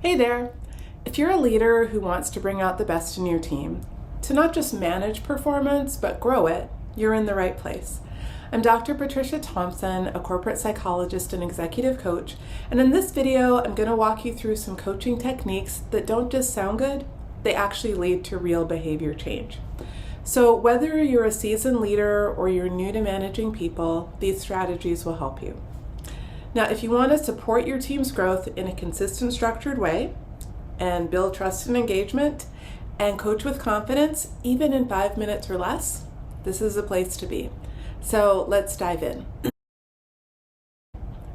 Hey there! If you're a leader who wants to bring out the best in your team, to not just manage performance, but grow it, you're in the right place. I'm Dr. Patricia Thompson, a corporate psychologist and executive coach, and in this video, I'm going to walk you through some coaching techniques that don't just sound good, they actually lead to real behavior change. So whether you're a seasoned leader or you're new to managing people, these strategies will help you. Now, if you want to support your team's growth in a consistent, structured way and build trust and engagement and coach with confidence, even in 5 minutes or less, this is a place to be. So let's dive in.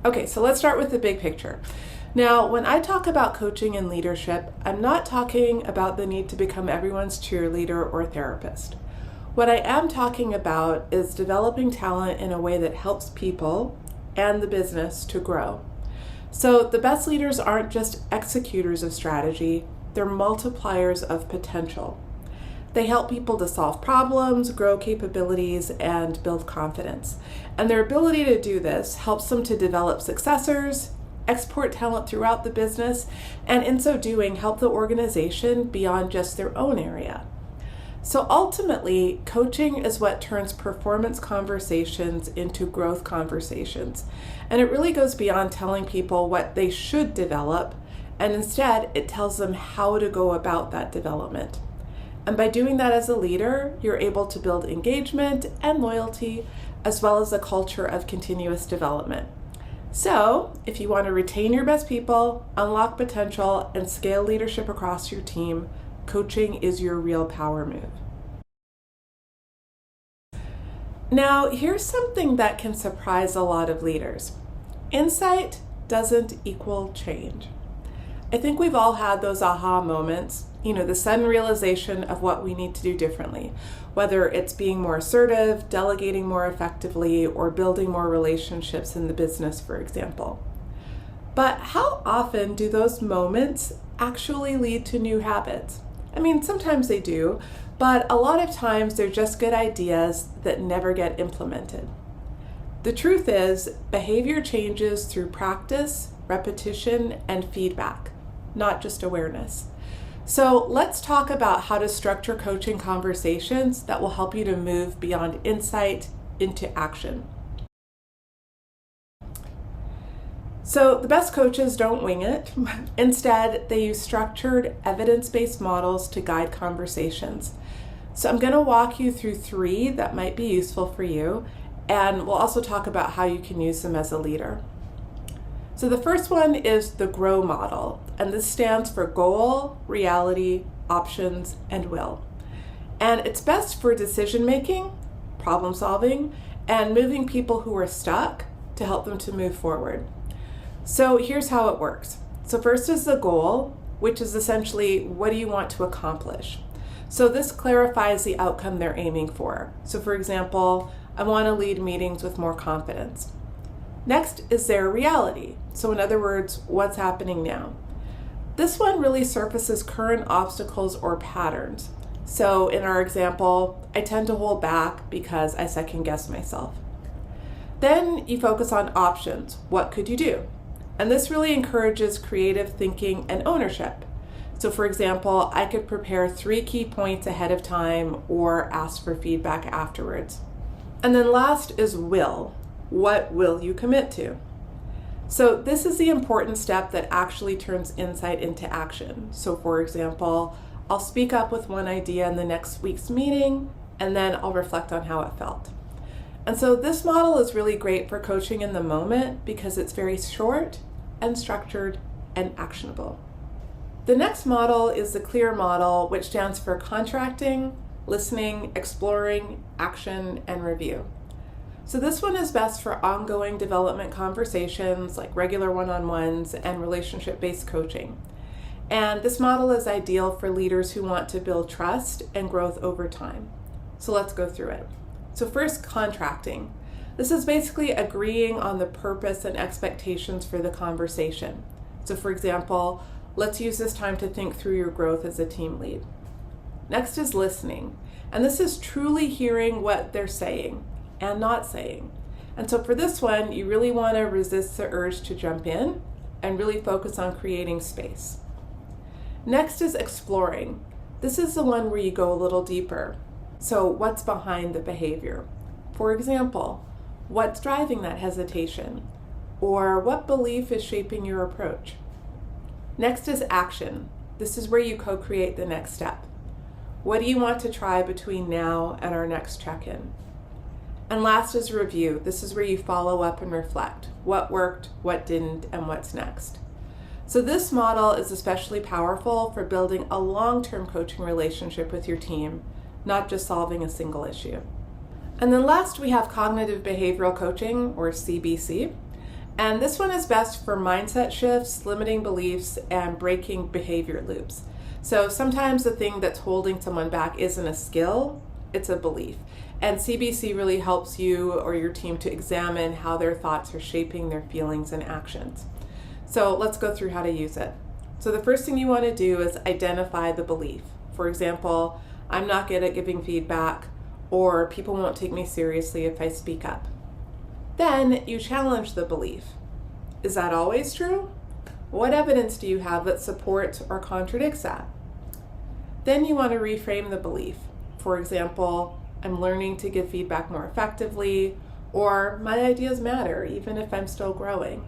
Okay, so let's start with the big picture. Now, when I talk about coaching and leadership, I'm not talking about the need to become everyone's cheerleader or therapist. What I am talking about is developing talent in a way that helps people and the business to grow. So the best leaders aren't just executors of strategy, they're multipliers of potential. They help people to solve problems, grow capabilities, and build confidence. And their ability to do this helps them to develop successors, export talent throughout the business, and in so doing, help the organization beyond just their own area. So ultimately, coaching is what turns performance conversations into growth conversations. And it really goes beyond telling people what they should develop, and instead it tells them how to go about that development. And by doing that as a leader, you're able to build engagement and loyalty, as well as a culture of continuous development. So if you want to retain your best people, unlock potential, and scale leadership across your team, coaching is your real power move. Now, here's something that can surprise a lot of leaders. Insight doesn't equal change. I think we've all had those aha moments, the sudden realization of what we need to do differently, whether it's being more assertive, delegating more effectively, or building more relationships in the business, for example. But how often do those moments actually lead to new habits? I mean, sometimes they do, but a lot of times they're just good ideas that never get implemented. The truth is, behavior changes through practice, repetition, and feedback, not just awareness. So let's talk about how to structure coaching conversations that will help you to move beyond insight into action. So the best coaches don't wing it. Instead, they use structured, evidence-based models to guide conversations. So I'm going to walk you through 3 that might be useful for you, and we'll also talk about how you can use them as a leader. So the first one is the GROW model, and this stands for goal, reality, options, and will. And it's best for decision making, problem solving, and moving people who are stuck to help them to move forward. So here's how it works. So first is the goal, which is essentially what do you want to accomplish? So this clarifies the outcome they're aiming for. So for example, I want to lead meetings with more confidence. Next is their reality. So in other words, what's happening now? This one really surfaces current obstacles or patterns. So in our example, I tend to hold back because I second guess myself. Then you focus on options. What could you do? And this really encourages creative thinking and ownership. So for example, I could prepare 3 key points ahead of time or ask for feedback afterwards. And then last is will. What will you commit to? So this is the important step that actually turns insight into action. So for example, I'll speak up with one idea in the next week's meeting, and then I'll reflect on how it felt. And so this model is really great for coaching in the moment because it's very short and structured and actionable. The next model is the CLEAR model, which stands for contracting, listening, exploring, action, and review. So this one is best for ongoing development conversations like regular one-on-ones and relationship-based coaching. And this model is ideal for leaders who want to build trust and growth over time. So let's go through it. So first, contracting. This is basically agreeing on the purpose and expectations for the conversation. So for example, let's use this time to think through your growth as a team lead. Next is listening. And this is truly hearing what they're saying and not saying. And so for this one, you really want to resist the urge to jump in and really focus on creating space. Next is exploring. This is the one where you go a little deeper. So what's behind the behavior? For example, what's driving that hesitation? Or what belief is shaping your approach? Next is action. This is where you co-create the next step. What do you want to try between now and our next check-in? And last is review. This is where you follow up and reflect. What worked, what didn't, and what's next. So this model is especially powerful for building a long-term coaching relationship with your team, not just solving a single issue. And then last, we have cognitive behavioral coaching, or CBC. And this one is best for mindset shifts, limiting beliefs, and breaking behavior loops. So sometimes the thing that's holding someone back isn't a skill, it's a belief. And CBC really helps you or your team to examine how their thoughts are shaping their feelings and actions. So let's go through how to use it. So the first thing you want to do is identify the belief. For example, I'm not good at giving feedback, or people won't take me seriously if I speak up. Then you challenge the belief. Is that always true? What evidence do you have that supports or contradicts that? Then you want to reframe the belief. For example, I'm learning to give feedback more effectively, or my ideas matter even if I'm still growing.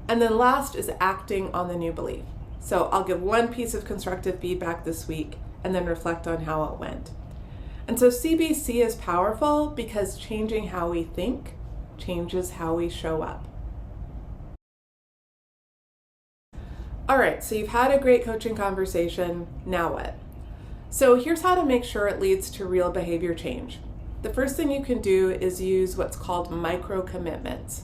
And then last is acting on the new belief. So I'll give one piece of constructive feedback this week and then reflect on how it went. And so CBC is powerful because changing how we think changes how we show up. All right, so you've had a great coaching conversation, now what? So here's how to make sure it leads to real behavior change. The first thing you can do is use what's called micro commitments.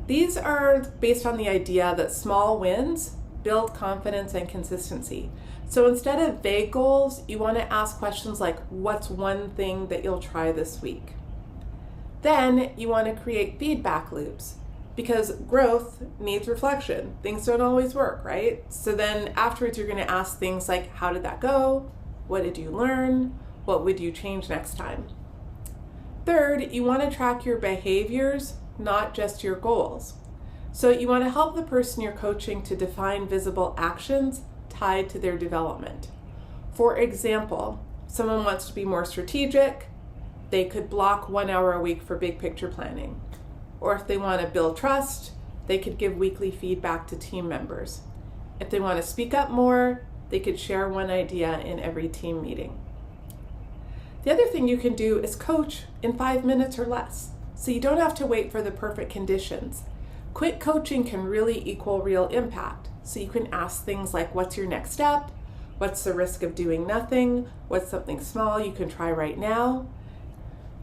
These are based on the idea that small wins build confidence and consistency. So instead of vague goals, you want to ask questions like, what's one thing that you'll try this week? Then you want to create feedback loops, because growth needs reflection. Things don't always work, right? So then afterwards, you're going to ask things like, how did that go? What did you learn? What would you change next time? Third, you want to track your behaviors, not just your goals. So you want to help the person you're coaching to define visible actions tied to their development. For example, someone wants to be more strategic, they could block 1 hour a week for big picture planning. Or if they want to build trust, they could give weekly feedback to team members. If they want to speak up more, they could share one idea in every team meeting. The other thing you can do is coach in 5 minutes or less, so you don't have to wait for the perfect conditions. Quick coaching can really equal real impact. So you can ask things like, what's your next step? What's the risk of doing nothing? What's something small you can try right now?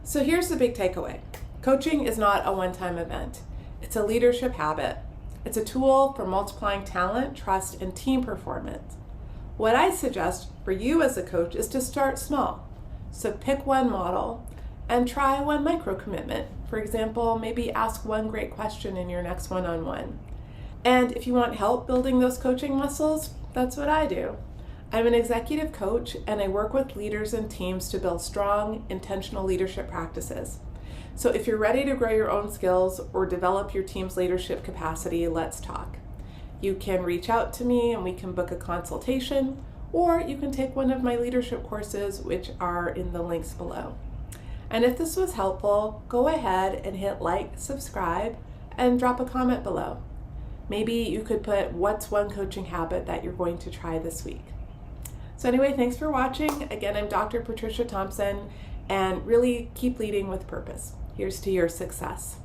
So here's the big takeaway. Coaching is not a one-time event. It's a leadership habit. It's a tool for multiplying talent, trust, and team performance. What I suggest for you as a coach is to start small. So pick one model and try one micro commitment. For example, maybe ask one great question in your next one-on-one. And if you want help building those coaching muscles, that's what I do. I'm an executive coach and I work with leaders and teams to build strong, intentional leadership practices. So if you're ready to grow your own skills or develop your team's leadership capacity, let's talk. You can reach out to me and we can book a consultation, or you can take one of my leadership courses, which are in the links below. And if this was helpful, go ahead and hit like, subscribe, and drop a comment below. Maybe you could put what's one coaching habit that you're going to try this week. So anyway, thanks for watching. Again, I'm Dr. Patricia Thompson, and really keep leading with purpose. Here's to your success.